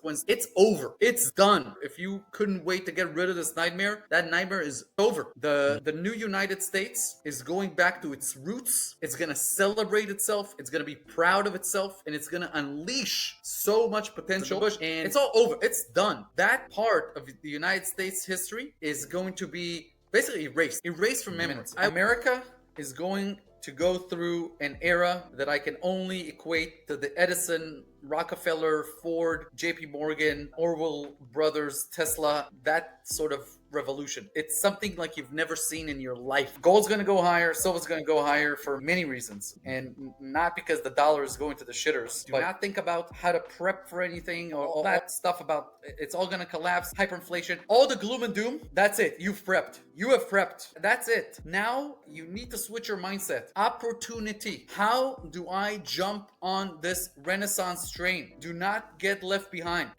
consequence. It's over. It's done. If you couldn't wait to get rid of this nightmare, that nightmare is over. The new United States is going back to its roots. It's going to celebrate itself. It's going to be proud of itself, and it's going to unleash so much potential. And it's all over. It's done. That part of the United States history is going to be basically erased from memory. America is going to go through an era that I can only equate to the Edison, Rockefeller, Ford, JP Morgan, Orwell brothers, Tesla, that sort of revolution. It's something like you've never seen in your life. Gold's going to go higher, silver's going to go higher for many reasons, and not because the dollar is going to the shitters. Do not think about how to prep for anything or all that stuff about it's all going to collapse, hyperinflation, all the gloom and doom. That's it. You've prepped. You have prepped. That's it. Now you need to switch your mindset. Opportunity. How do I jump on this Renaissance train? Do not get left behind.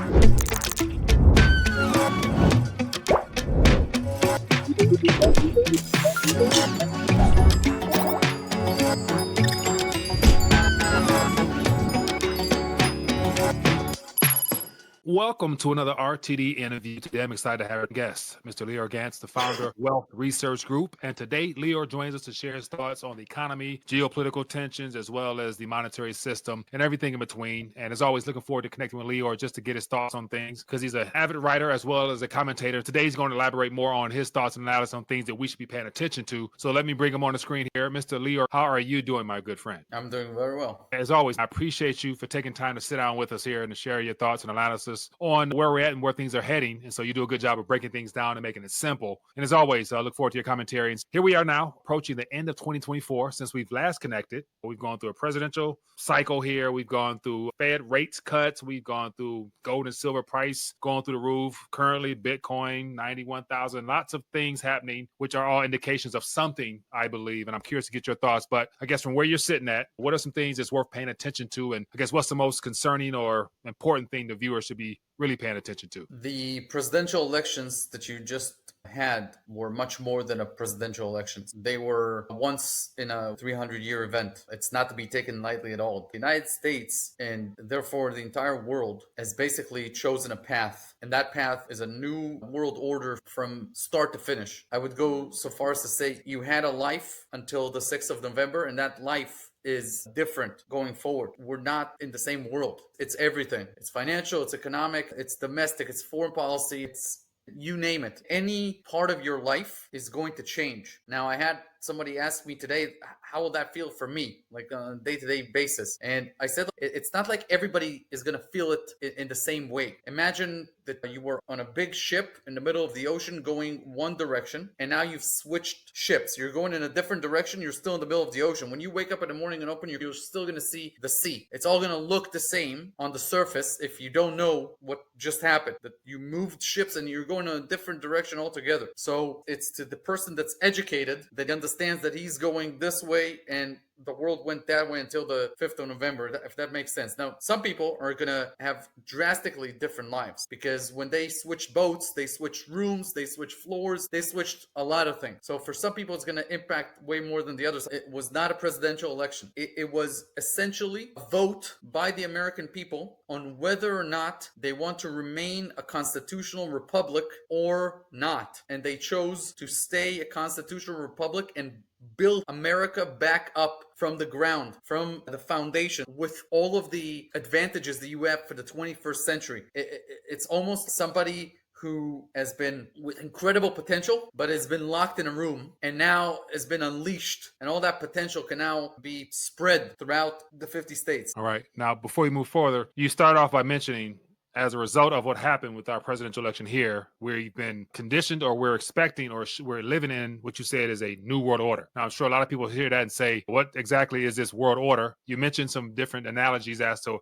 Welcome to another RTD interview. Today I'm excited to have a guest, Mr. Lior Gantz, the founder of Wealth Research Group. And today, Lior joins us to share his thoughts on the economy, geopolitical tensions, as well as the monetary system and everything in between. And as always, looking forward to connecting with Lior just to get his thoughts on things because he's an avid writer as well as a commentator. Today, he's going to elaborate more on his thoughts and analysis on things that we should be paying attention to. So let me bring him on the screen here. Mr. Lior, how are you doing, my good friend? I'm doing very well. As always, I appreciate you for taking time to sit down with us here and to share your thoughts and analysis on where we're at and where things are heading. And so you do a good job of breaking things down and making it simple. And as always, I look forward to your commentary. And here we are now approaching the end of 2024 since we've last connected. We've gone through a presidential cycle here. We've gone through Fed rates cuts. We've gone through gold and silver price going through the roof. Currently, Bitcoin, 91,000, lots of things happening, which are all indications of something, I believe. And I'm curious to get your thoughts. But I guess from where you're sitting at, what are some things that's worth paying attention to? And I guess what's the most concerning or important thing the viewers should be really paying attention to? The presidential elections that you just had were much more than a presidential election. They were once in a 300-year event. It's not to be taken lightly at all. The United States, and therefore the entire world, has basically chosen a path. And that path is a new world order from start to finish. I would go so far as to say you had a life until the 6th of November, and that life is different going forward. We're not in the same world. It's everything. It's financial, it's economic, it's domestic, it's foreign policy, it's you name it. Any part of your life is going to change. Now, I had somebody ask me today, how will that feel for me, like on a day-to-day basis? And I said, it's not like everybody is going to feel it in the same way. Imagine that you were on a big ship in the middle of the ocean going one direction, and now you've switched ships. You're going in a different direction. You're still in the middle of the ocean. When you wake up in the morning and open you're still going to see the sea. It's all going to look the same on the surface if you don't know what just happened, that you moved ships and you're going in a different direction altogether. So it's to the person that's educated that understands that he's going this way and the world went that way until the 5th of November, if that makes sense. Now, some people are going to have drastically different lives because when they switched boats, they switched rooms, they switched floors, they switched a lot of things. So for some people, it's going to impact way more than the others. It was not a presidential election. It was essentially a vote by the American people on whether or not they want to remain a constitutional republic or not. And they chose to stay a constitutional republic and build America back up from the ground, from the foundation, with all of the advantages that you have for the 21st century. It's almost somebody who has been with incredible potential, but has been locked in a room and now has been unleashed. And all that potential can now be spread throughout the 50 states. All right. Now, before we move further, you start off by mentioning, as a result of what happened with our presidential election here, we've been conditioned or we're expecting or we're living in what you said is a new world order. Now, I'm sure a lot of people hear that and say, what exactly is this world order? You mentioned some different analogies as to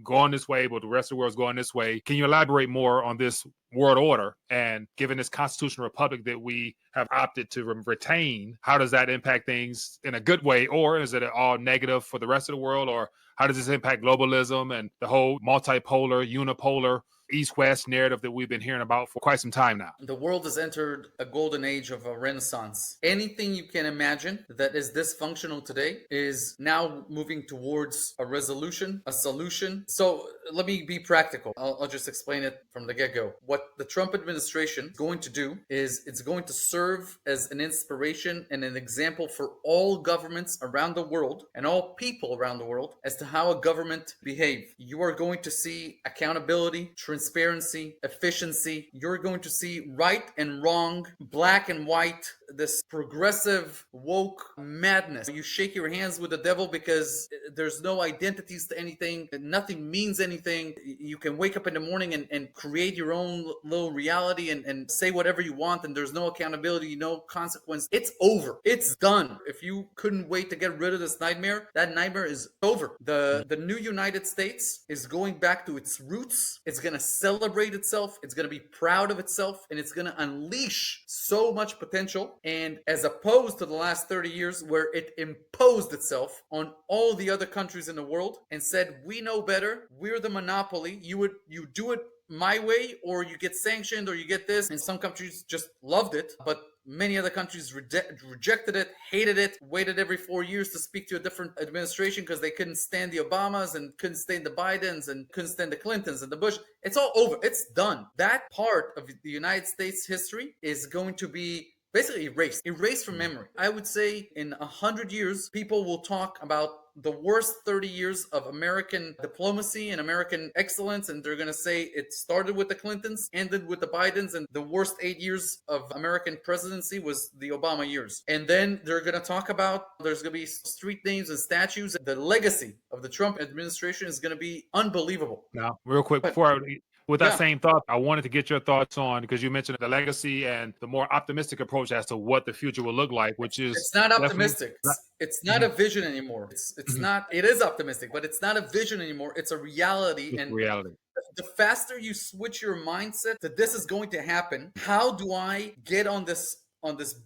going this way, but the rest of the world's going this way. Can you elaborate more on this world order? And given this constitutional republic that we have opted to retain, how does that impact things in a good way? Or is it all negative for the rest of the world? Or how does this impact globalism and the whole multipolar, unipolar, East-West narrative that we've been hearing about for quite some time now? The world has entered a golden age of a renaissance. Anything you can imagine that is dysfunctional today is now moving towards a resolution, a solution. So let me be practical. I'll just explain it from the get-go. What the Trump administration is going to do is it's going to serve as an inspiration and an example for all governments around the world and all people around the world as to how a government behave. You are going to see accountability, transparency, efficiency. You're going to see right and wrong, black and white, this progressive woke madness. You shake your hands with the devil because there's no identities to anything. Nothing means anything. You can wake up in the morning and create your own little reality and say whatever you want, and there's no accountability, no consequence. It's over. It's done. If you couldn't wait to get rid of this nightmare, that nightmare is over. The new United States is going back to its roots. It's going to celebrate itself. It's going to be proud of itself, and it's going to unleash so much potential. And as opposed to the last 30 years where it imposed itself on all the other countries in the world and said, we know better, we're the monopoly, you do it my way or you get sanctioned or you get this. And some countries just loved it, but many other countries rejected it, hated it, waited every 4 years to speak to a different administration because they couldn't stand the Obamas and couldn't stand the Bidens and couldn't stand the Clintons and the Bush. It's all over. It's done. That part of the United States history is going to be basically erased from memory. I would say in 100 years, people will talk about the worst 30 years of American diplomacy and American excellence, and they're going to say it started with the Clintons, ended with the Bidens, and the worst 8 years of American presidency was the Obama years. And then they're going to talk about there's going to be street names and statues. The legacy of the Trump administration is going to be unbelievable. Now, real quick, with that same thought, I wanted to get your thoughts on, because you mentioned the legacy and the more optimistic approach as to what the future will look like, which is... It's not optimistic. It's not a vision anymore. It's not, it is optimistic, but it's not a vision anymore. It's a reality. It's reality. The faster you switch your mindset that this is going to happen, how do I get on this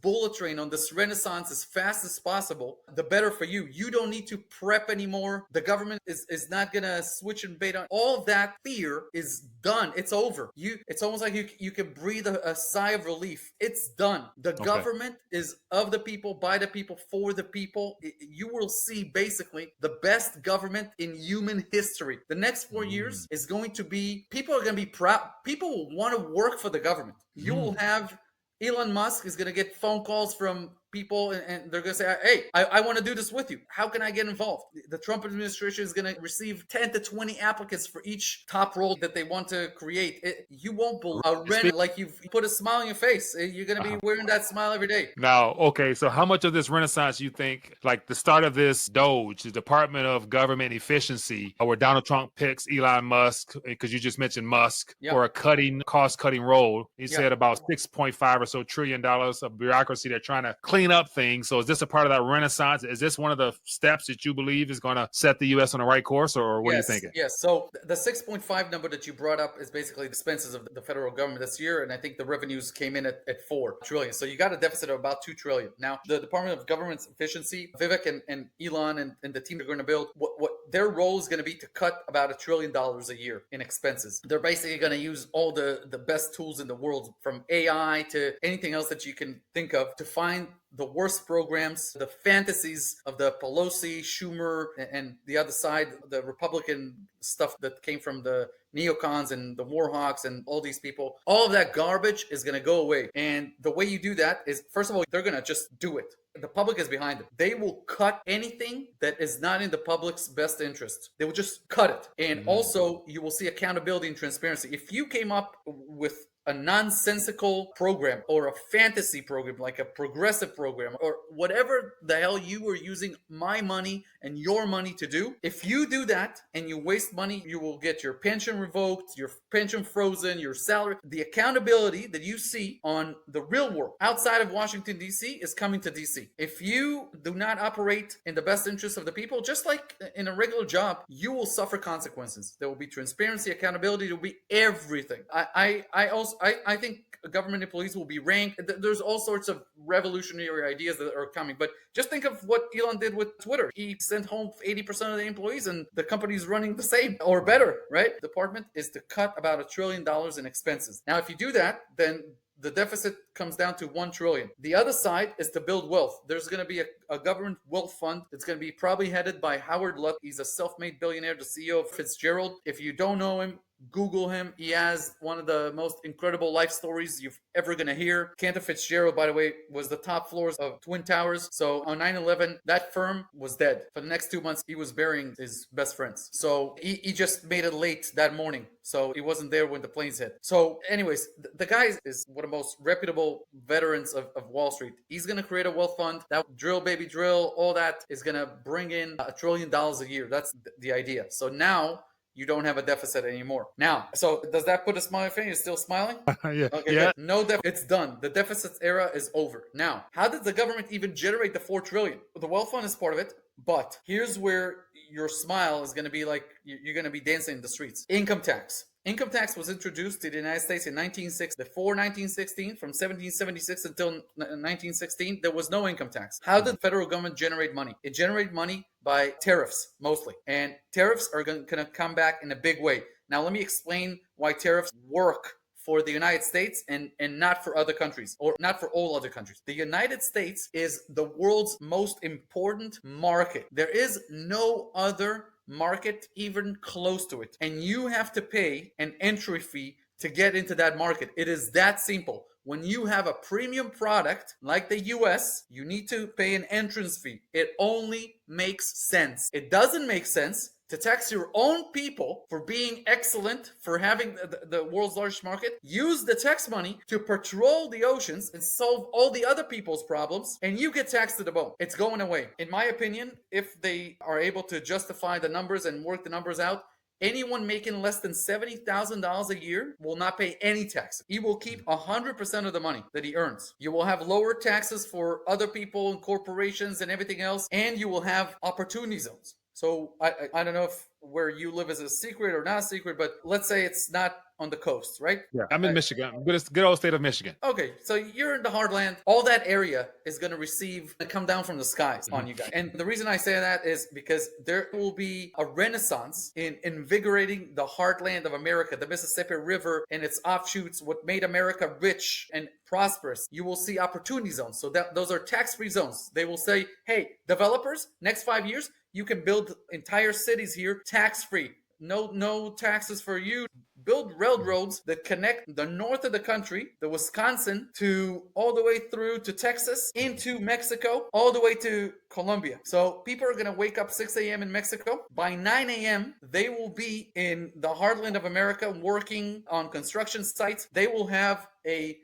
bullet train, on this renaissance as fast as possible, the better for you. You don't need to prep anymore. The government is not going to switch and bait on. All of that fear is done. It's over. It's almost like you can breathe a sigh of relief. It's done. The government is of the people, by the people, for the people. You will see basically the best government in human history. The next 4 years is going to be, people are going to be proud. People will want to work for the government. You will have Elon Musk is going to get phone calls from people and they're going to say, hey, I want to do this with you. How can I get involved? The Trump administration is going to receive 10 to 20 applicants for each top role that they want to create. You won't believe like you've put a smile on your face. You're going to be wearing that smile every day. Now, okay, so how much of this renaissance you think, like the start of this DOGE, the Department of Government Efficiency, where Donald Trump picks Elon Musk, because you just mentioned Musk, for a cost-cutting role. He said about $6.5 or so trillion of bureaucracy they're trying to clean up things. So is this a part of that renaissance? Is this one of the steps that you believe is going to set the U.S. on the right course, or what are you thinking? Yes. So the 6.5 number that you brought up is basically the expenses of the federal government this year, and I think the revenues came in at 4 trillion. So you got a deficit of about 2 trillion. Now, the Department of Government Efficiency, Vivek and Elon and the team they're going to build, what their role is going to be to cut about $1 trillion a year in expenses. They're basically going to use all the best tools in the world, from AI to anything else that you can think of, to find the worst programs, the fantasies of the Pelosi, Schumer, and the other side, the Republican stuff that came from the neocons and the warhawks and all these people. All of that garbage is going to go away. And the way you do that is, first of all, they're going to just do it. The public is behind it. They will cut anything that is not in the public's best interest. They will just cut it. And also, you will see accountability and transparency. If you came up with a nonsensical program or a fantasy program, like a progressive program or whatever the hell you were using my money and your money to do, if you do that and you waste money, you will get your pension revoked, your pension frozen, your salary. The accountability that you see on the real world outside of Washington, D.C. is coming to D.C. If you do not operate in the best interest of the people, just like in a regular job, you will suffer consequences. There will be transparency, accountability, there will be everything. I also I think government employees will be ranked. There's all sorts of revolutionary ideas that are coming. But just think of what Elon did with Twitter. He sent home 80% of the employees, and the company's running the same or better, right? The department is to cut about $1 trillion in expenses. Now, if you do that, then the deficit comes down to 1 trillion. The other side is to build wealth. There's going to be a government wealth fund that's going to be probably headed by Howard Lutnick. He's a self-made billionaire, the CEO of 𝗙𝗢𝗟𝗓. If you don't know him, Google him. He has one of the most incredible life stories you've ever going to hear. Cantor Fitzgerald, by the way, was the top floors of Twin Towers. So on 9/11, that firm was dead. For the next 2 months, he was burying his best friends. So he just made it late that morning. So he wasn't there when the planes hit. So anyways, the guy is one of the most reputable veterans of Wall Street. He's going to create a wealth fund. That drill, baby, drill, all that is going to bring in $1 trillion a year. That's the idea. So now you don't have a deficit anymore. Now, so does that put a smile on your face? You're still smiling? Yeah. Okay, Yeah. good. No deficit. It's done. The deficit era is over. Now, how did the government even generate the $4 trillion? The wealth fund is part of it, but here's where your smile is going to be like you're going to be dancing in the streets. Income tax. Income tax was introduced to the United States in 1960. Before 1916, from 1776 until 1916, there was no income tax. How did the federal government generate money? It generated money by tariffs, mostly. And tariffs are going to come back in a big way. Now, let me explain why tariffs work for the United States and not for other countries, or not for all other countries. The United States is the world's most important market. There is no other market even close to it, and you have to pay an entry fee to get into that market. It is that simple. When you have a premium product like the US, you need to pay an entrance fee. It only makes sense. It doesn't make sense to tax your own people for being excellent, for having the world's largest market. Use the tax money to patrol the oceans and solve all the other people's problems, and you get taxed to the bone. It's going away. In my opinion, if they are able to justify the numbers and work the numbers out, anyone making less than $70,000 a year will not pay any tax. He will keep 100% of the money that he earns. You will have lower taxes for other people and corporations and everything else, and you will have opportunity zones. So I don't know if where you live is a secret or not a secret, but let's say it's not on the coast, right? Yeah. I'm in Michigan. Good old state of Michigan. Okay, so you're in the heartland. All that area is going to come down from the skies on you guys. And the reason I say that is because there will be a renaissance in invigorating the heartland of America, the Mississippi River and its offshoots, what made America rich and prosperous. You will see opportunity zones. So those are tax-free zones. They will say, hey, developers, next 5 years, you can build entire cities here tax-free. No taxes for you. Build railroads that connect the north of the country, the Wisconsin, to all the way through to Texas, into Mexico, all the way to Colombia. So people are going to wake up 6 a.m. in Mexico. By 9 a.m., they will be in the heartland of America working on construction sites. They will have a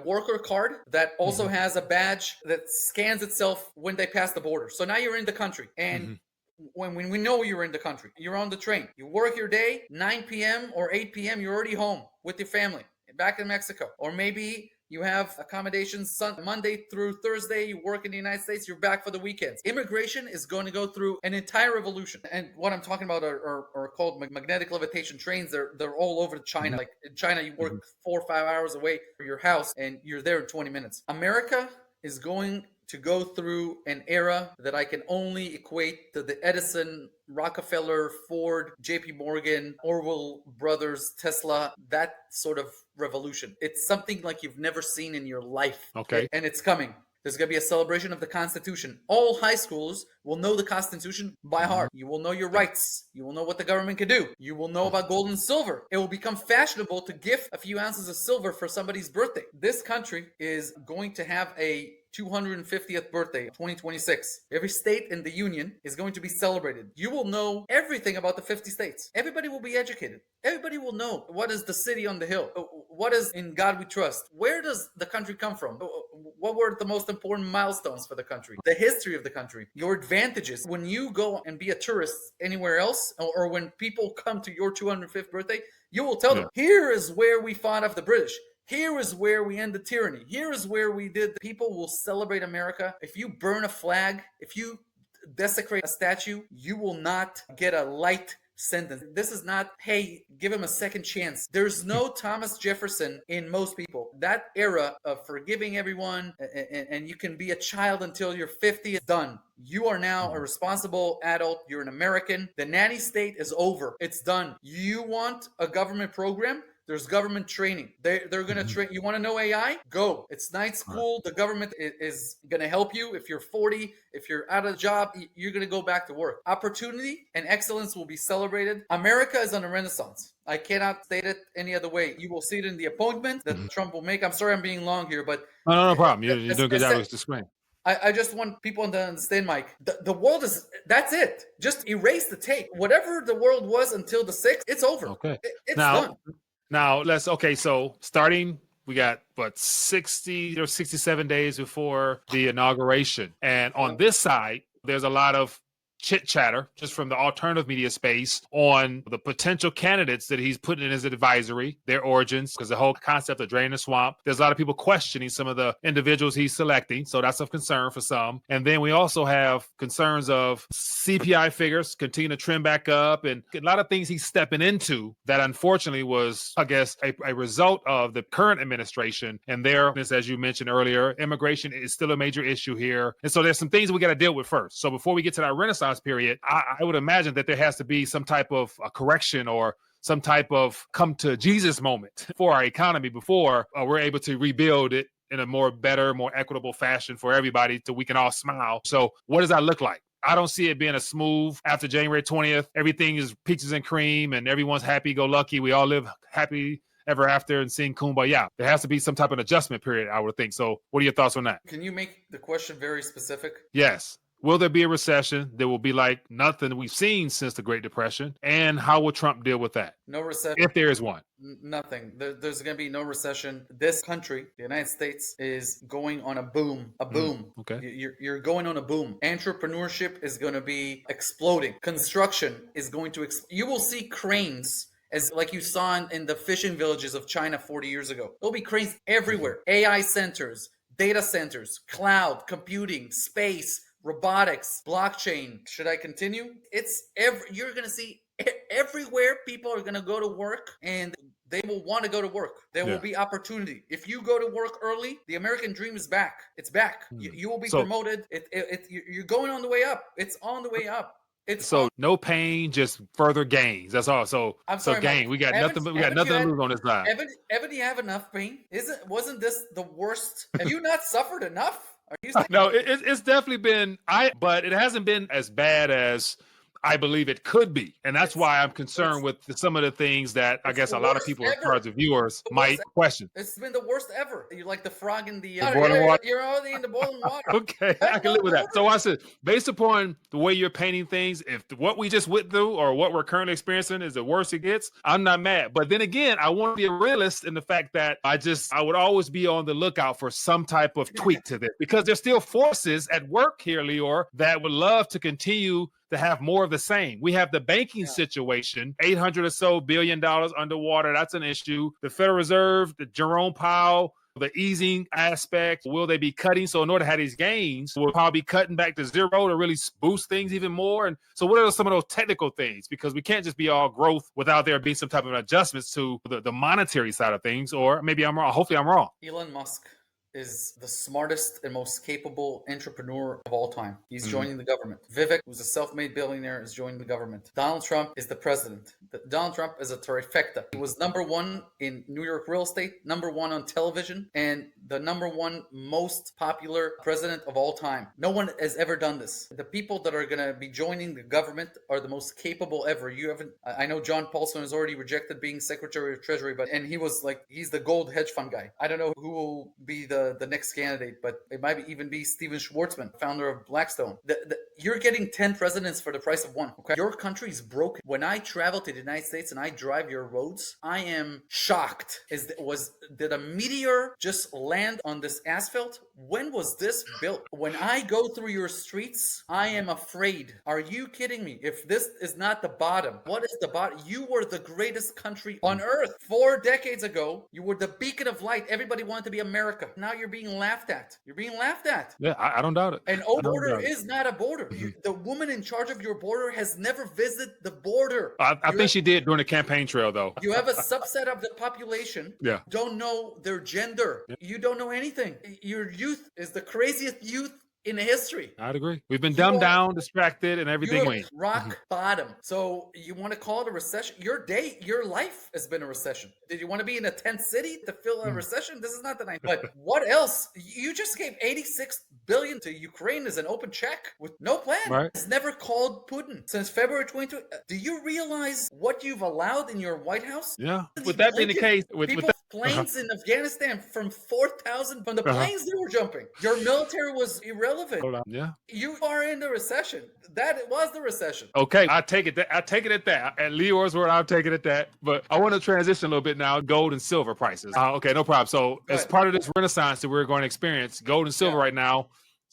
worker card that also has a badge that scans itself when they pass the border. So now you're in the country. And when we know you're in the country, you're on the train, you work your day, 9 p.m. or 8 p.m., you're already home with your family back in Mexico. Or maybe you have accommodations Monday through Thursday, you work in the United States, you're back for the weekends. Immigration is going to go through an entire revolution. And what I'm talking about are called magnetic levitation trains. They're all over China. Like in China, you work 4 or 5 hours away from your house and you're there in 20 minutes. America is going to go through an era that I can only equate to the Edison, Rockefeller, Ford, JP Morgan, Orwell brothers, Tesla, that sort of revolution. It's something like you've never seen in your life. Okay. And it's coming. There's going to be a celebration of the Constitution. All high schools will know the Constitution by heart. You will know your rights. You will know what the government can do. You will know about gold and silver. It will become fashionable to gift a few ounces of silver for somebody's birthday. This country is going to have a 250th birthday, 2026. Every state in the union is going to be celebrated. You will know everything about the 50 states. Everybody will be educated. Everybody will know what is the city on the hill. What is In God We Trust. Where does the country come from? What were the most important milestones for the country? The history of the country. Your advantages. When you go and be a tourist anywhere else, or when people come to your 205th birthday, you will tell them, here is where we fought off the British. Here is where we ended tyranny. Here is where we did. People will celebrate America. If you burn a flag, if you desecrate a statue, you will not get a light sentence. This is not, hey, give him a second chance. There's no Thomas Jefferson in most people. That era of forgiving everyone and you can be a child until you're 50 is done. You are now a responsible adult. You're an American. The nanny state is over. It's done. You want a government program? There's government training. They're going to train. You want to know AI? Go. It's night school. The government is going to help you. If you're 40, if you're out of a job, you're going to go back to work. Opportunity and excellence will be celebrated. America is on a renaissance. I cannot state it any other way. You will see it in the appointment that Trump will make. I'm sorry I'm being long here, but... No problem. You're doing a good job with explaining. I just want people to understand, Mike. The world is, that's it. Just erase the tape. Whatever the world was until the 6th, it's over. Okay. It's done. Now so starting, we got 60 or 67 days before the inauguration. And on this side, there's a lot of chit chatter just from the alternative media space on the potential candidates that he's putting in his advisory, their origins, because the whole concept of draining the swamp. There's a lot of people questioning some of the individuals he's selecting. So that's of concern for some. And then we also have concerns of CPI figures continue to trend back up and a lot of things he's stepping into that unfortunately was, I guess, a result of the current administration. And there, as you mentioned earlier, immigration is still a major issue here. And so there's some things we got to deal with first. So before we get to that Renaissance period, I would imagine that there has to be some type of a correction or some type of come to Jesus moment for our economy before we're able to rebuild it in a more better, more equitable fashion for everybody so we can all smile. So what does that look like? I don't see it being a smooth after January 20th. Everything is peaches and cream and everyone's happy-go-lucky. We all live happy ever after and sing Kumbaya. There has to be some type of adjustment period, I would think. So what are your thoughts on that? Can you make the question very specific? Yes. Will there be a recession? There will be like nothing we've seen since the Great Depression. And how will Trump deal with that? No recession. If there is one. Nothing. There's going to be no recession. This country, the United States, is going on a boom. A boom. Okay. You're going on a boom. Entrepreneurship is going to be exploding. Construction is going to you will see cranes as like you saw in the fishing villages of China 40 years ago. There'll be cranes everywhere. AI centers, data centers, cloud, computing, space, robotics, blockchain. Should I continue? You're going to see everywhere people are going to go to work and they will want to go to work. There will be opportunity. If you go to work early, the American dream is back. It's back. You will be promoted. You're going on the way up. It's on the way up. No pain, just further gains. That's all. So gain. We got nothing to lose on this side. Evan, do you have enough pain? Wasn't this the worst? Have you not suffered enough? No, it's definitely been, but it hasn't been as bad as I believe it could be. And that's why I'm concerned with some of the things that I guess a lot of people, as far as the viewers, might question. It's been the worst ever. You're like the frog in the boiling water. You're already in the boiling water. Okay, I can live with that. So I said, based upon the way you're painting things, if what we just went through or what we're currently experiencing is the worst it gets, I'm not mad. But then again, I want to be a realist in the fact that I would always be on the lookout for some type of tweak to this, because there's still forces at work here, Lior, that would love to continue to have more of the same. We have the banking situation, $800 or so billion underwater. That's an issue. The Federal Reserve, the Jerome Powell, the easing aspect. Will they be cutting? So in order to have these gains, we'll probably be cutting back to zero to really boost things even more. And so what are some of those technical things? Because we can't just be all growth without there being some type of adjustments to the monetary side of things. Or maybe I'm wrong. Hopefully I'm wrong. Elon Musk is the smartest and most capable entrepreneur of all time. He's joining the government. Vivek, who's a self-made billionaire, is joining the government. Donald Trump is the president. Donald Trump is a trifecta. He was #1 in New York real estate, #1 on television, and the #1 most popular president of all time. No one has ever done this. The people that are going to be joining the government are the most capable ever. I know John Paulson has already rejected being Secretary of Treasury, and he's the gold hedge fund guy. I don't know who will be the next candidate, but it might even be Steven Schwartzman, founder of Blackstone. You're getting 10 presidents for the price of one. Okay, your country is broken. When I travel to the United States and I drive your roads, I am shocked. Did a meteor just land on this asphalt? When was this built? When I go through your streets, I am afraid. Are you kidding me? If this is not the bottom, what is the bottom? You were the greatest country on earth. 4 decades ago, you were the beacon of light. Everybody wanted to be America. Now you're being laughed at. You're being laughed at. Yeah, I don't doubt it. An border is not a border. The woman in charge of your border has never visited the border. I think she did during the campaign trail, though. You have a subset of the population don't know their gender. You don't know anything. Your youth is the craziest youth in history. I'd agree. We've been dumbed down, distracted, and everything. You're rock bottom. So you want to call it a recession? Your life has been a recession. Did you want to be in a tent city to fill a recession? This is not the night. But what else? You just gave $86 billion to Ukraine as an open check with no plan. Right. It's never called Putin since February 22. Do you realize what you've allowed in your White House? Yeah. With that being the case, with that, planes in Afghanistan from 4,000 from the planes they were jumping. Your military was irrelevant. Hold on. Yeah. You are in the recession. That was the recession. Okay, I take it. I take it at that. At Lior's word, I'll take it at that. But I want to transition a little bit now. Gold and silver prices. Okay, no problem. So as part of this renaissance that we're going to experience, gold and silver right now.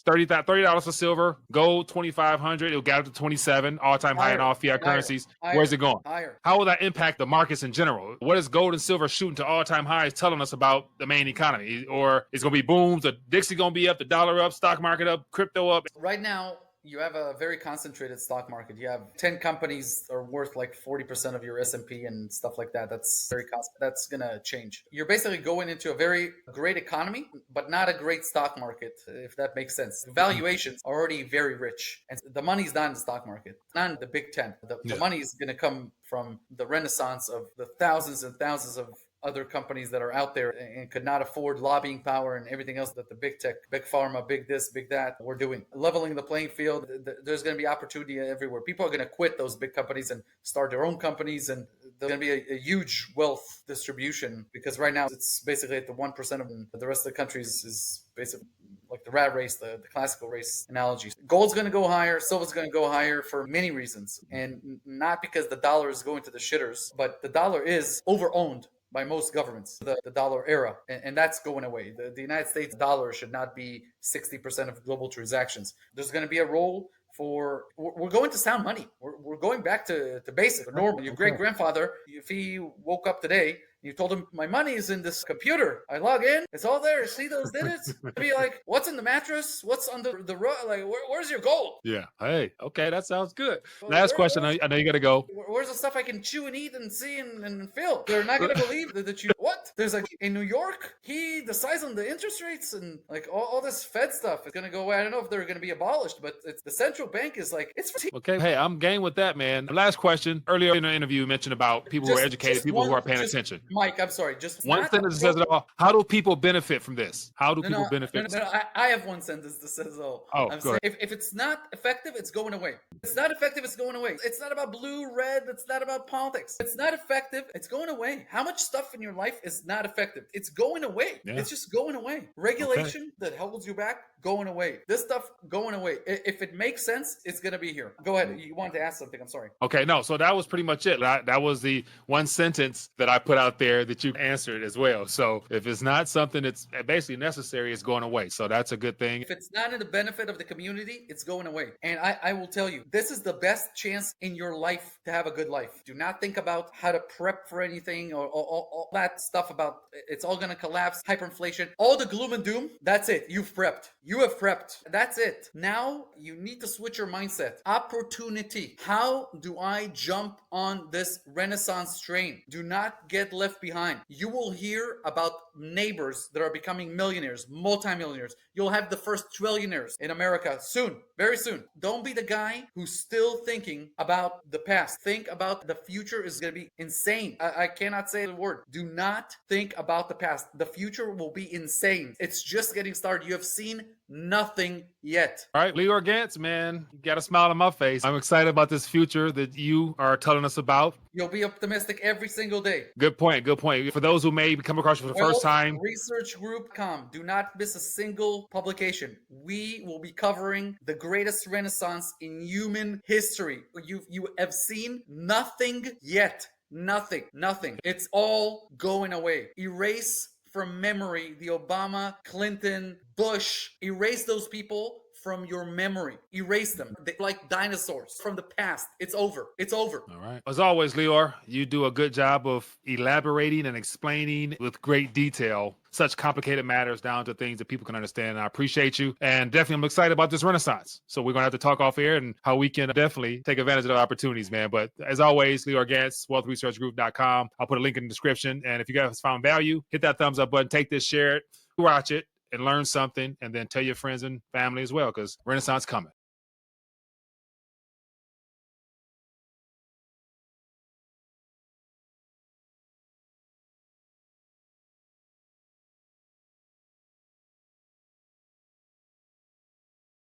$30 for silver, gold $2,500. It'll get up to 27, all-time high in all fiat currencies. Where's it going? Higher. How will that impact the markets in general? What is gold and silver shooting to all-time highs telling us about the main economy? Or it's going to be booms, the Dixie going to be up, the dollar up, stock market up, crypto up? Right now, you have a very concentrated stock market. You have 10 companies are worth like 40% of your S&P and stuff like that. That's very constant. That's going to change. You're basically going into a very great economy, but not a great stock market, if that makes sense. Valuations are already very rich. And the money's not in the stock market, not in the Big 10. The money is going to come from the renaissance of the thousands and thousands of other companies that are out there and could not afford lobbying power and everything else that the big tech, big pharma, big this, big that we're doing. Leveling the playing field, there's going to be opportunity everywhere. People are going to quit those big companies and start their own companies, and there's going to be a huge wealth distribution, because right now it's basically at the 1% of the rest of the countries is basically like the rat race, the classical race analogies. Gold's going to go higher, silver's going to go higher for many reasons, and not because the dollar is going to the shitters, but the dollar is overowned by most governments, the dollar era, and that's going away. The United States dollar should not be 60% of global transactions. There's going to be a role for, we're going to sound money. We're going back to basic, normal. Your great-grandfather, if he woke up today, you told him, my money is in this computer. I log in, it's all there. See those digits? Be like, what's in the mattress? What's under the rug? Like, where's your gold? Yeah. Hey, okay, that sounds good. Last question. I know you got to go. Where's the stuff I can chew and eat and see and feel? They're not going to believe that you, what? There's like, in New York, he decides on the interest rates and like all this Fed stuff is going to go away. I don't know if they're going to be abolished, but it's, the central bank is like, it's for okay. Hey, I'm game with that, man. Last question. Earlier in the interview, you mentioned about people who are educated, people who are paying attention. Mike, I'm sorry. Just one sentence that says it all. How do people benefit from this? How do people benefit? No, I have one sentence that says it all. Oh, I'm saying, if it's not effective, it's going away. It's not effective, it's going away. It's not about blue, red. It's not about politics. It's not effective. It's going away. How much stuff in your life is not effective? It's going away. Yeah. It's just going away. Regulation that holds you back, going away. This stuff going away. If it makes sense, it's going to be here. Go ahead. You wanted to ask something. I'm sorry. Okay, no. So that was pretty much it. That was the one sentence that I put out there that you answered as well. So if it's not something that's basically necessary, it's going away. So that's a good thing. If it's not in the benefit of the community, it's going away. And I will tell you, this is the best chance in your life to have a good life. Do not think about how to prep for anything or all that stuff about it's all going to collapse, hyperinflation, all the gloom and doom. That's it. You've prepped. You have prepped. That's it. Now you need to switch your mindset. Opportunity. How do I jump on this renaissance train? Do not get left behind. You will hear about neighbors that are becoming millionaires, multimillionaires. You'll have the first trillionaires in America soon, very soon. Don't be the guy who's still thinking about the past. Think about the future is going to be insane. I cannot say the word. Do not think about the past. The future will be insane. It's just getting started. You have seen nothing yet. All right, Lior Gantz, man, you got a smile on my face. I'm excited about this future that you are telling us about. You'll be optimistic every single day. Good point. Good point. For those who may come across you for the first time, researchgroup.com. Do not miss a single publication. We will be covering the greatest renaissance in human history. You have seen nothing yet. Nothing. It's all going away. Erase from memory. The Obama, Clinton, Bush, erase those people from your memory. Erase them. They're like dinosaurs from the past. It's over. It's over. All right. As always, Lior, you do a good job of elaborating and explaining with great detail such complicated matters down to things that people can understand. And I appreciate you. And definitely I'm excited about this renaissance. So we're going to have to talk off air and how we can definitely take advantage of the opportunities, man. But as always, Lior Gantz, wealthresearchgroup.com. I'll put a link in the description. And if you guys found value, hit that thumbs up button, take this, share it, watch it, and learn something, and then tell your friends and family as well, because Renaissance coming.